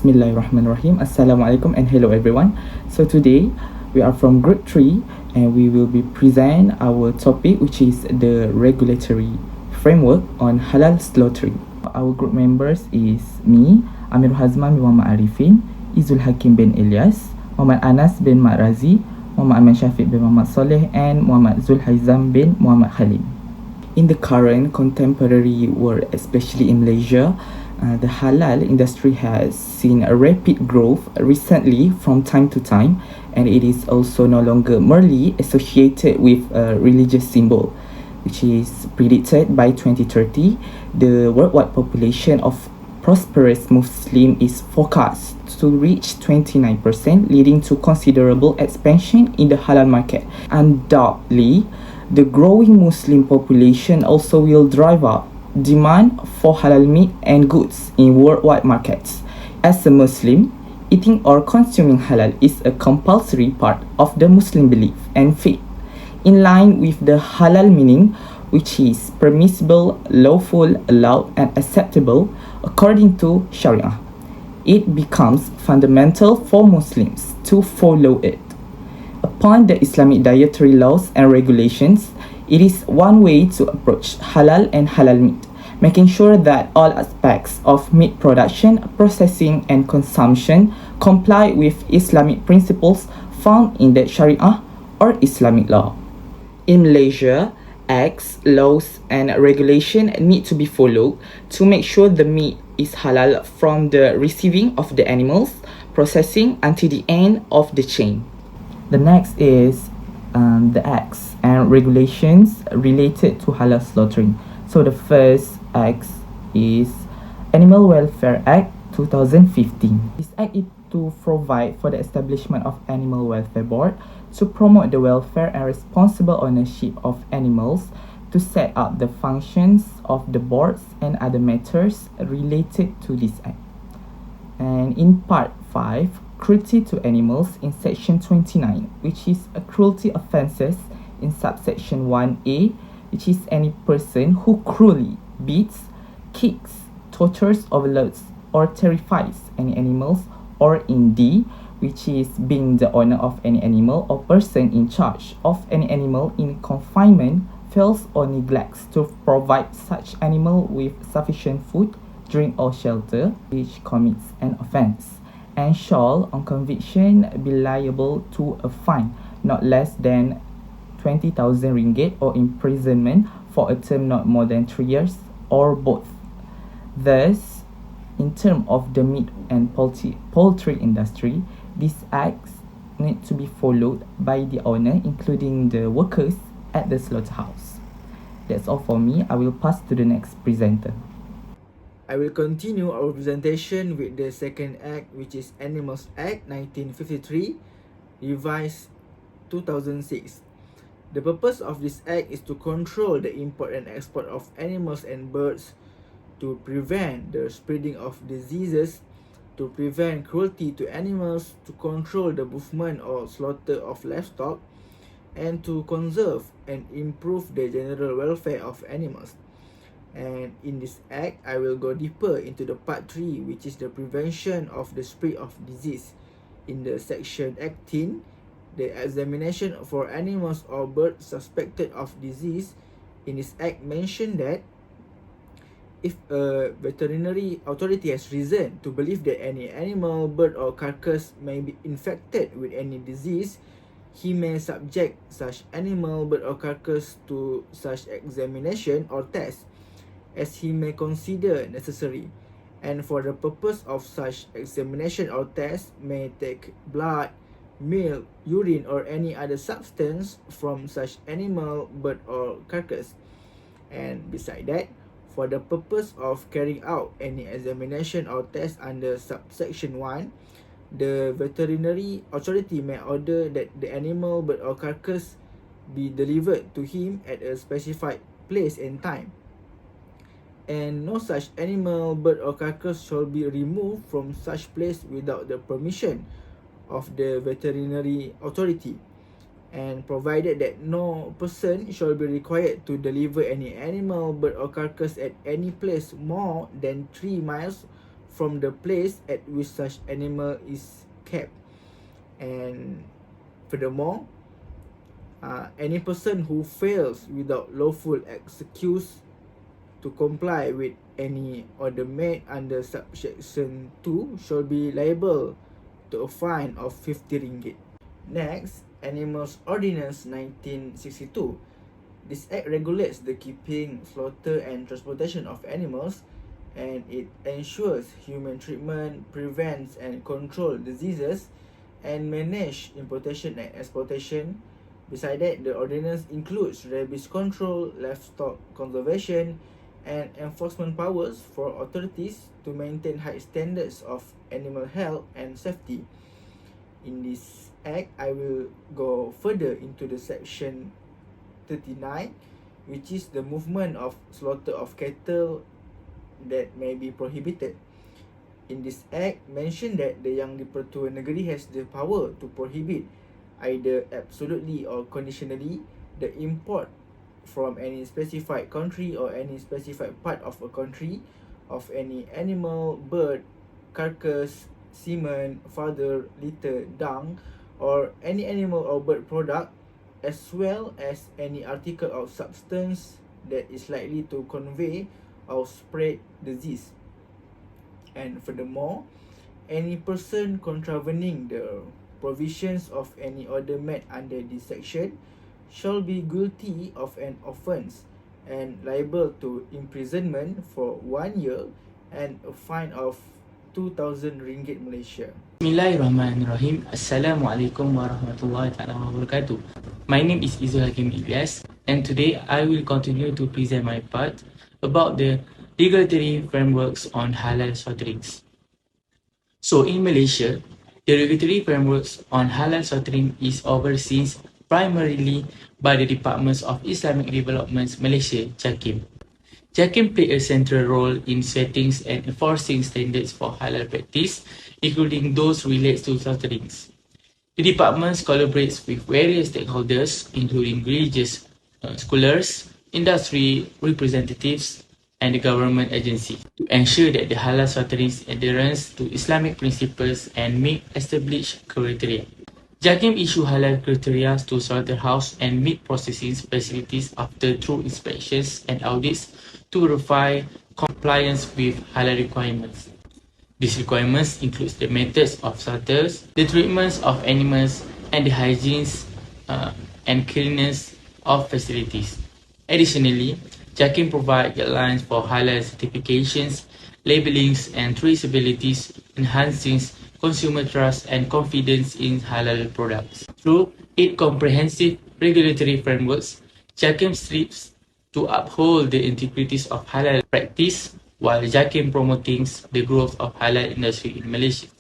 Bismillahirrahmanirrahim. Assalamualaikum and hello everyone. So today we are from group 3 and we will be present our topic, which is the regulatory framework on halal slaughtering. Our group members is me, Amir Hazman bin Muhammad Arifin, Izul Hakim bin Ilyas, Muhammad Anas bin Mak Razi, Muhammad Aman Syafiq bin Muhammad Soleh, and Muhammad Zulhaizam bin Muhammad Khalid. In the current contemporary world, especially in Malaysia, the halal industry has seen a rapid growth recently from time to time, and it is also no longer merely associated with a religious symbol, which is predicted by 2030. The worldwide population of prosperous Muslim is forecast to reach 29%, leading to considerable expansion in the halal market. Undoubtedly, the growing Muslim population also will drive up demand for halal meat and goods in worldwide markets. As a Muslim, eating or consuming halal is a compulsory part of the Muslim belief and faith, in line with the halal meaning, which is permissible, lawful, allowed, and acceptable according to Sharia. It becomes fundamental for Muslims to follow it. Upon the Islamic dietary laws and regulations, it is one way to approach halal and halal meat, making sure that all aspects of meat production, processing, and consumption comply with Islamic principles found in the Sharia or Islamic law. In Malaysia, acts, laws, and regulations need to be followed to make sure the meat is halal from the receiving of the animals, processing until the end of the chain. The next is the acts and regulations related to halal slaughtering. So the first act is Animal Welfare Act 2015. This act is to provide for the establishment of Animal Welfare Board to promote the welfare and responsible ownership of animals, to set up the functions of the boards and other matters related to this act. And in part 5, cruelty to animals, in section 29, which is a cruelty offences in subsection 1A, which is any person who cruelly beats, kicks, tortures, overloads, or terrifies any animals, or in D, which is being the owner of any animal or person in charge of any animal in confinement fails or neglects to provide such animal with sufficient food, drink, or shelter, which commits an offence, and shall, on conviction, be liable to a fine not less than 20,000 ringgit or imprisonment for a term not more than 3 years, or both. Thus, in terms of the meat and poultry industry, these acts need to be followed by the owner, including the workers at the slaughterhouse. That's all for me. I will pass to the next presenter. I will continue our presentation with the second act, which is Animals Act 1953, revised 2006. The purpose of this act is to control the import and export of animals and birds, to prevent the spreading of diseases, to prevent cruelty to animals, to control the movement or slaughter of livestock, and to conserve and improve the general welfare of animals. And in this act, I will go deeper into the part 3, which is the prevention of the spread of disease. In the section 18, the examination for animals or birds suspected of disease, in this act mentioned that if a veterinary authority has reason to believe that any animal, bird, or carcass may be infected with any disease, he may subject such animal, bird, or carcass to such examination or test as he may consider necessary, and for the purpose of such examination or test may take blood, milk, urine, or any other substance from such animal, bird, or carcass. And beside that, for the purpose of carrying out any examination or test under subsection 1, the veterinary authority may order that the animal, bird, or carcass be delivered to him at a specified place and time, and no such animal, bird, or carcass shall be removed from such place without the permission of the veterinary authority, and provided that no person shall be required to deliver any animal, bird, or carcass at any place more than 3 miles from the place at which such animal is kept. And furthermore, any person who fails without lawful excuse to comply with any order made under subsection 2 shall be liable to a fine of 50 ringgit. Next, Animals Ordinance 1962. This act regulates the keeping, slaughter and transportation of animals, and it ensures human treatment, prevents and control diseases, and manage importation and exportation. Besides that, the ordinance includes rabies control, livestock conservation, and enforcement powers for authorities to maintain high standards of animal health and safety. In this act, I will go further into the section 39, which is the movement of slaughter of cattle that may be prohibited. In this act, mentioned that the Yang di-Pertua Negeri has the power to prohibit either absolutely or conditionally the import from any specified country or any specified part of a country of any animal, bird, carcass, semen, fodder, litter, dung, or any animal or bird product, as well as any article of substance that is likely to convey or spread disease. And furthermore, any person contravening the provisions of any order made under this section shall be guilty of an offence and liable to imprisonment for 1 year and a fine of 2,000 ringgit Malaysia. Bismillahirrahmanirrahim. Assalamualaikum warahmatullahi wabarakatuh. My name is ISH651 and today I will continue to present my part about the regulatory frameworks on halal slaughterings. So in Malaysia, the regulatory frameworks on halal slaughtering is overseen primarily by the Departments of Islamic Development Malaysia, JAKIM. JAKIM played a central role in setting and enforcing standards for halal practice, including those related to slaughterings. The department collaborates with various stakeholders, including religious scholars, industry representatives, and the government agency, to ensure that the halal slaughterings adherence to Islamic principles and meet established criteria. JAKIM issue halal criteria to slaughterhouse and meat processing facilities after thorough inspections and audits to verify compliance with halal requirements. These requirements include the methods of slaughters, the treatments of animals, and the hygiene and cleanliness of facilities. Additionally, JAKIM provides guidelines for halal certifications, labelings, and traceabilities, enhancing consumer trust and confidence in halal products. Through its comprehensive regulatory frameworks, JAKIM strives to uphold the integrities of halal practice while JAKIM promoting the growth of halal industry in Malaysia.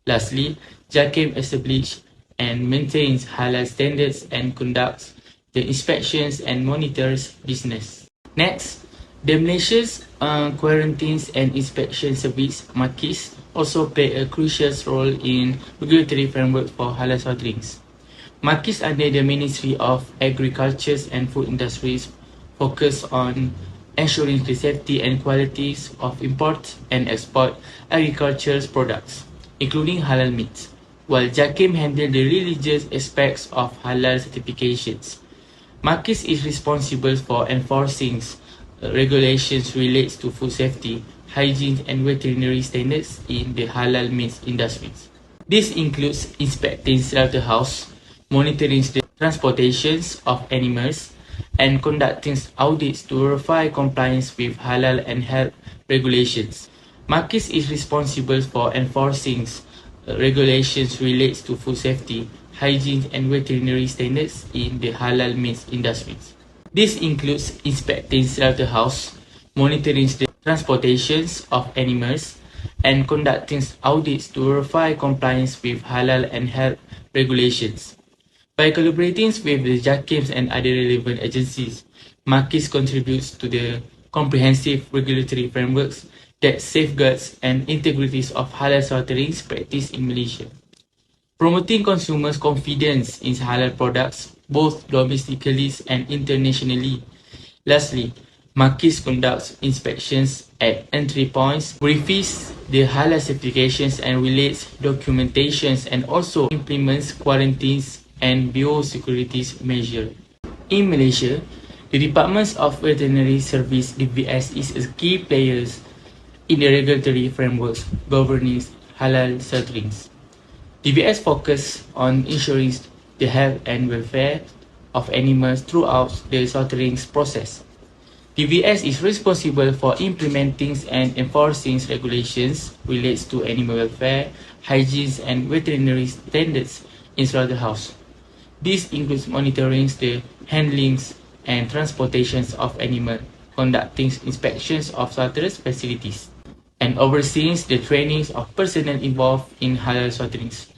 Lastly, JAKIM establishes and maintains halal standards and conducts the inspections and monitors business. Next, the Malaysia's Quarantines and Inspection Service (MAQIS) also play a crucial role in regulatory framework for halal slaughterings. MAQIS under the Ministry of Agriculture and Food Industries focus on ensuring the safety and qualities of import and export agricultural products, including halal meat, while JAKIM handle the religious aspects of halal certifications. MAQIS is responsible for enforcing regulations related to food safety, hygiene and veterinary standards in the halal meat industries. This includes inspecting slaughterhouse, monitoring the transportations of animals, and conducting audits to verify compliance with halal and health regulations. MAQIS is responsible for enforcing regulations related to food safety, hygiene and veterinary standards in the halal meat industries. This includes inspecting slaughterhouse, monitoring the transportations of animals, and conducting audits to verify compliance with halal and health regulations. By collaborating with the JAKIMs and other relevant agencies, MAQIS contributes to the comprehensive regulatory frameworks that safeguards and integrities of halal slaughterings practiced in Malaysia, promoting consumers' confidence in halal products both domestically and internationally. Lastly, MAQIS conducts inspections at entry points, verifies the halal certifications and relates documentations, and also implements quarantines and biosecurity measures. In Malaysia, the Department of Veterinary Service (DVS) is a key player in the regulatory frameworks governing halal slaughterings. DVS focus on ensuring the health and welfare of animals throughout the slaughtering process. DVS is responsible for implementing and enforcing regulations related to animal welfare, hygiene, and veterinary standards in slaughterhouse. This includes monitoring the handling and transportation of animals, conducting inspections of slaughterous facilities, and overseeing the training of personnel involved in halal slaughterings.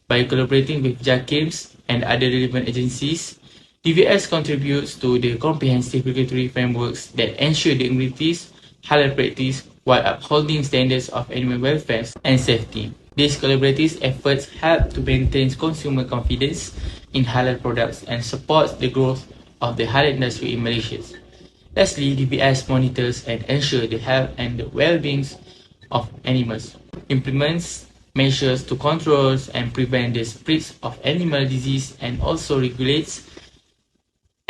By collaborating with JAKIMS and other relevant agencies, DVS contributes to the comprehensive regulatory frameworks that ensure the integrities halal practice while upholding standards of animal welfare and safety. These collaborative efforts help to maintain consumer confidence in halal products and support the growth of the halal industry in Malaysia. Lastly, DVS monitors and ensures the health and the well-being of animals, implements measures to control and prevent the spread of animal disease, and also regulates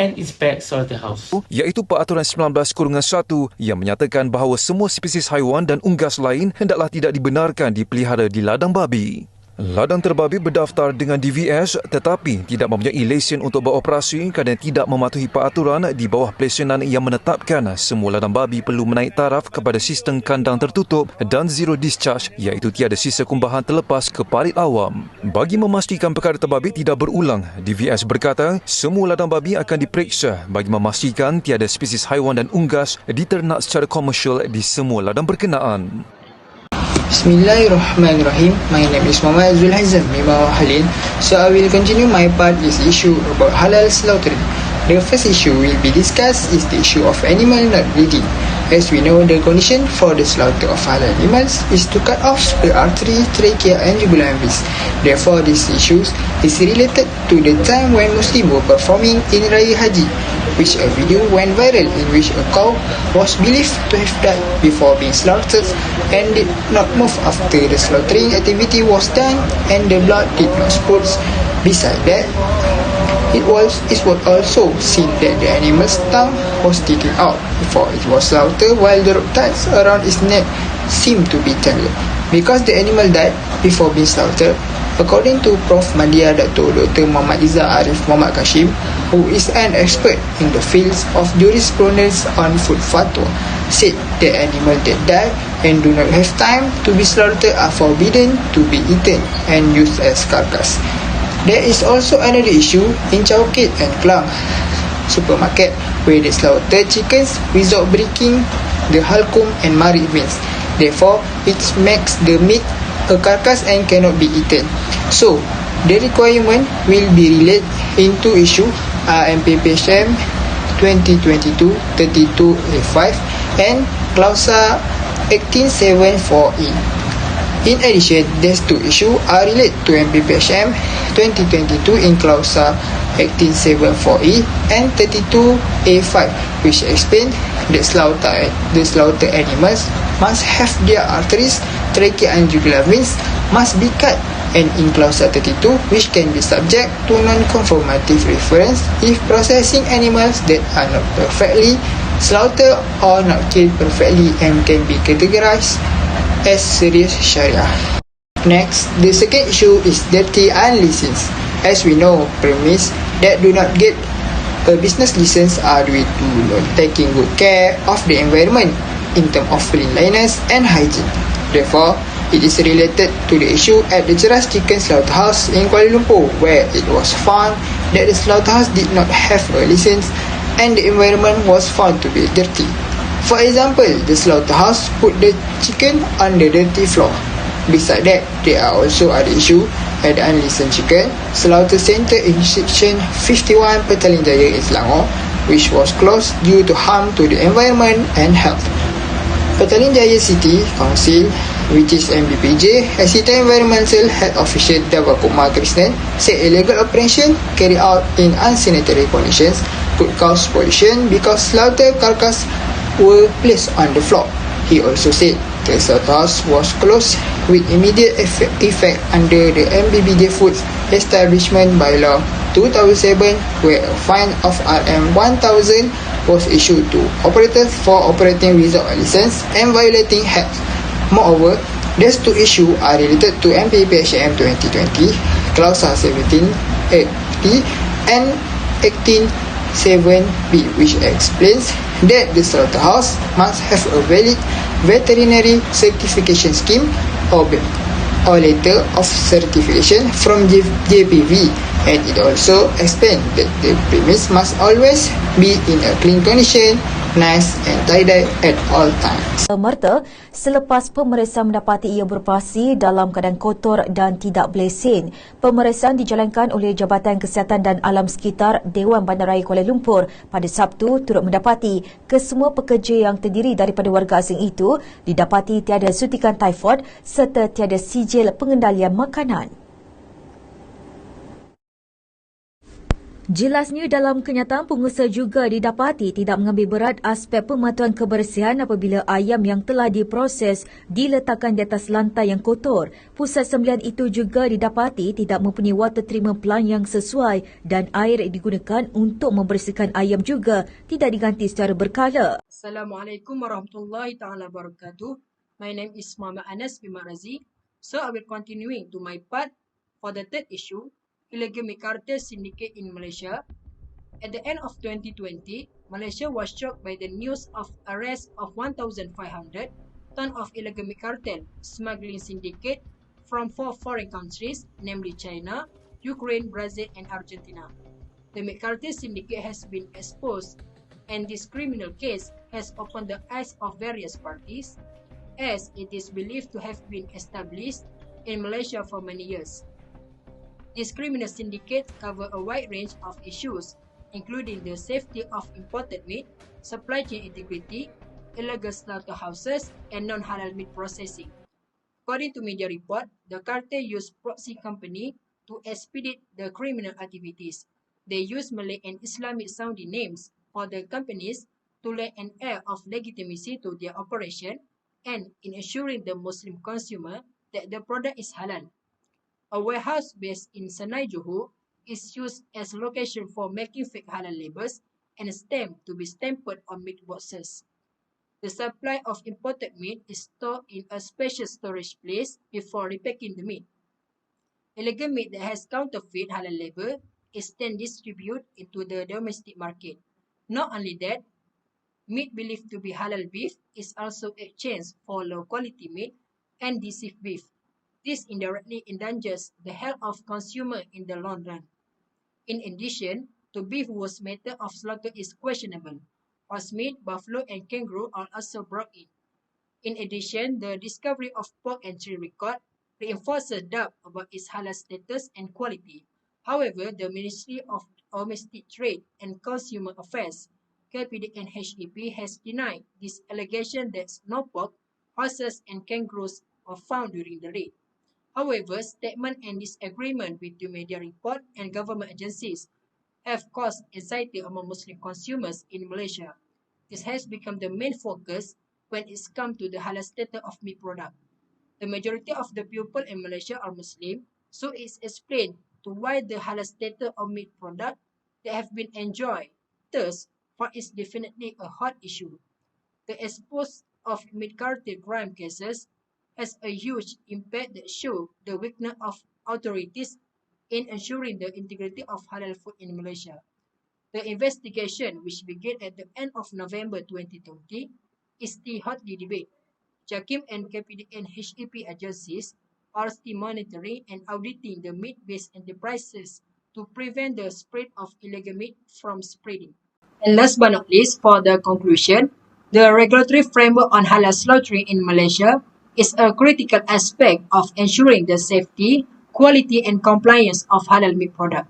and inspect slaughterhouse. Iaitu Peraturan 19/1 yang menyatakan bahawa semua spesies haiwan dan unggas lain hendaklah tidak dibenarkan dipelihara di ladang babi. Ladang terbabi berdaftar dengan DVS tetapi tidak mempunyai lesen untuk beroperasi kerana tidak mematuhi peraturan di bawah pelesenan yang menetapkan semua ladang babi perlu menaik taraf kepada sistem kandang tertutup dan zero discharge, iaitu tiada sisa kumbahan terlepas ke parit awam. Bagi memastikan perkara terbabi tidak berulang, DVS berkata semua ladang babi akan diperiksa bagi memastikan tiada spesies haiwan dan unggas diternak secara komersial di semua ladang berkenaan. Bismillahirrahmanirrahim. My name is Muhammad Zulhazam Mimawah Halil. So I will continue my part this issue about halal slaughtering. The first issue will be discussed is the issue of animal not bleeding. As we know, the condition for the slaughter of halal animals is to cut off the artery, trachea and jugular veins. Therefore, this issue is related to the time when Muslims were performing in Raya Haji, which a video went viral in which a cow was believed to have died before being slaughtered and did not move after the slaughtering activity was done and the blood did not spurt. Besides that, it was also seen that the animal's tongue was sticking out before it was slaughtered, while the rope ties around its neck seemed to be tangled. Because the animal died before being slaughtered, according to Prof. Madya Dr. Muhammad Izzah Arif Muhammad Kashim, who is an expert in the fields of jurisprudence on food fatwa, said the animal that die and do not have time to be slaughtered are forbidden to be eaten and used as carcass. There is also another issue in Chowkit and Klang supermarket where they slaughter chickens without breaking the halkum and marik veins. Therefore, it makes the meat a carcass and cannot be eaten. So, the requirement will be related into issue RMPPSM 2022-32A5 and Clausa 1874E. In addition, these two issues are related to MPPSM 2022 in Clausa 1874E and 32A5, which explain that the slaughter animals must have their arteries, trachea and jugular veins must be cut, and in Clausa 32, which can be subject to non-conformative reference if processing animals that are not perfectly slaughtered or not killed perfectly and can be categorized as serious Sharia. Next, the second issue is dirty unlicensed. As we know, premise that do not get a business license are due to not taking good care of the environment in terms of cleanliness and hygiene. Therefore, it is related to the issue at the Jeras Chicken Slaughterhouse in Kuala Lumpur, where it was found that the slaughterhouse did not have a license and the environment was found to be dirty. For example, the slaughterhouse put the chicken on the dirty floor. Besides that, there are also other issues at the unlicensed chicken slaughter centre in Section 51 Petaling Jaya in Selangor, which was closed due to harm to the environment and health. Petaling Jaya City Council, which is MBPJ, Assistant Environmental Health Official Dava Kumar Krishnan, said illegal operation carried out in unsanitary conditions could cause pollution because slaughter carcass were placed on the floor. He also said the slaughterhouse was closed with immediate effect under the MBBJ Food Establishment Bylaw 2007, where a fine of Rm 1,000 was issued to operators for operating without a license and violating HAPs. Moreover, these two issues are related to MPPHM 2020, Clause 17A and 18(7)(b), which explains that the slaughterhouse must have a valid veterinary certification scheme or letter of certification from JPV, and it also explains that the premise must always be in a clean condition, nice and tidy at all times. Merta selepas pemeriksaan mendapati ia beroperasi dalam keadaan kotor dan tidak berlesen. Pemeriksaan dijalankan oleh Jabatan Kesihatan dan Alam Sekitar Dewan Bandaraya Kuala Lumpur pada Sabtu turut mendapati kesemua pekerja yang terdiri daripada warga asing itu didapati tiada suntikan typhoid serta tiada sijil pengendalian makanan. Jelasnya dalam kenyataan pengusaha juga didapati tidak mengambil berat aspek pematuhan kebersihan apabila ayam yang telah diproses diletakkan di atas lantai yang kotor. Pusat sembelihan itu juga didapati tidak mempunyai water treatment plant yang sesuai dan air digunakan untuk membersihkan ayam juga tidak diganti secara berkala. Assalamualaikum warahmatullahi taala wabarakatuh. My name is Muhammad Anas bin Marazi. So I will continuing to my part for the third issue, illegal meat cartel syndicate in Malaysia. At the end of 2020, Malaysia was shocked by the news of arrest of 1,500 tons of illegal meat cartel smuggling syndicate from 4 foreign countries, namely China, Ukraine, Brazil, and Argentina. The meat cartel syndicate has been exposed, and this criminal case has opened the eyes of various parties, as it is believed to have been established in Malaysia for many years. These criminal syndicates cover a wide range of issues, including the safety of imported meat, supply chain integrity, illegal slaughterhouses, and non-halal meat processing. According to media report, the cartel used proxy company to expedite the criminal activities. They use Malay and Islamic sounding names for the companies to lend an air of legitimacy to their operation and in assuring the Muslim consumer that the product is halal. A warehouse based in Senai, Johor is used as location for making fake halal labels and stamp to be stamped on meat boxes. The supply of imported meat is stored in a special storage place before repacking the meat. Illegal meat that has counterfeit halal label is then distributed into the domestic market. Not only that, meat believed to be halal beef is also exchanged for low quality meat and deceived beef. This indirectly endangers the health of consumer in the long run. In addition, the beef whose method of slaughter is questionable. Horse meat, buffalo, and kangaroo are also brought in. In addition, the discovery of pork entry record reinforces doubt about its halal status and quality. However, the Ministry of Domestic Trade and Consumer Affairs, KPDN-HEP, has denied this allegation that no pork, horses, and kangaroos were found during the raid. However, statement and disagreement between media report and government agencies have caused anxiety among Muslim consumers in Malaysia. This has become the main focus when it's come to the halal status of meat product. The majority of the people in Malaysia are Muslim, so it's explained to why the halal status of meat product that have been enjoyed. Thus, for is definitely a hot issue. The expose of meat cartel crime cases has a huge impact that shows the weakness of authorities in ensuring the integrity of halal food in Malaysia. The investigation, which began at the end of November 2020, is still hotly debated. JAKIM and KPDN-HEP agencies are still monitoring and auditing the meat-based enterprises to prevent the spread of illegal meat from spreading. And last but not least, for the conclusion, the regulatory framework on halal slaughtering in Malaysia is a critical aspect of ensuring the safety, quality, and compliance of halal meat product.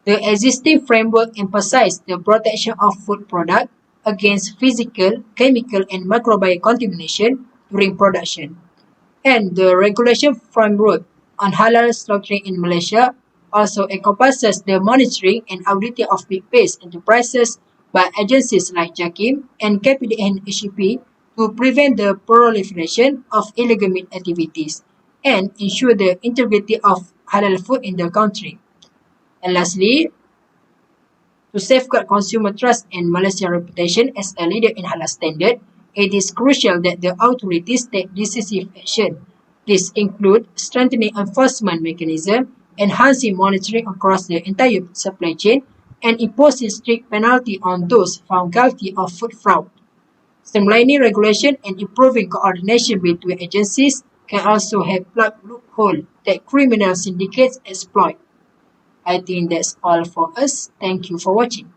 The existing framework emphasizes the protection of food product against physical, chemical, and microbial contamination during production. And the regulation framework on halal slaughtering in Malaysia also encompasses the monitoring and auditing of meat-based enterprises by agencies like JAKIM and KPDN-HEP to to prevent the proliferation of illegal meat activities and ensure the integrity of halal food in the country. And lastly, to safeguard consumer trust and Malaysia's reputation as a leader in halal standard, it is crucial that the authorities take decisive action. This includes strengthening enforcement mechanisms, enhancing monitoring across the entire supply chain, and imposing strict penalty on those found guilty of food fraud. Streamlining regulation and improving coordination between agencies can also help plug loopholes that criminal syndicates exploit. I think that's all for us. Thank you for watching.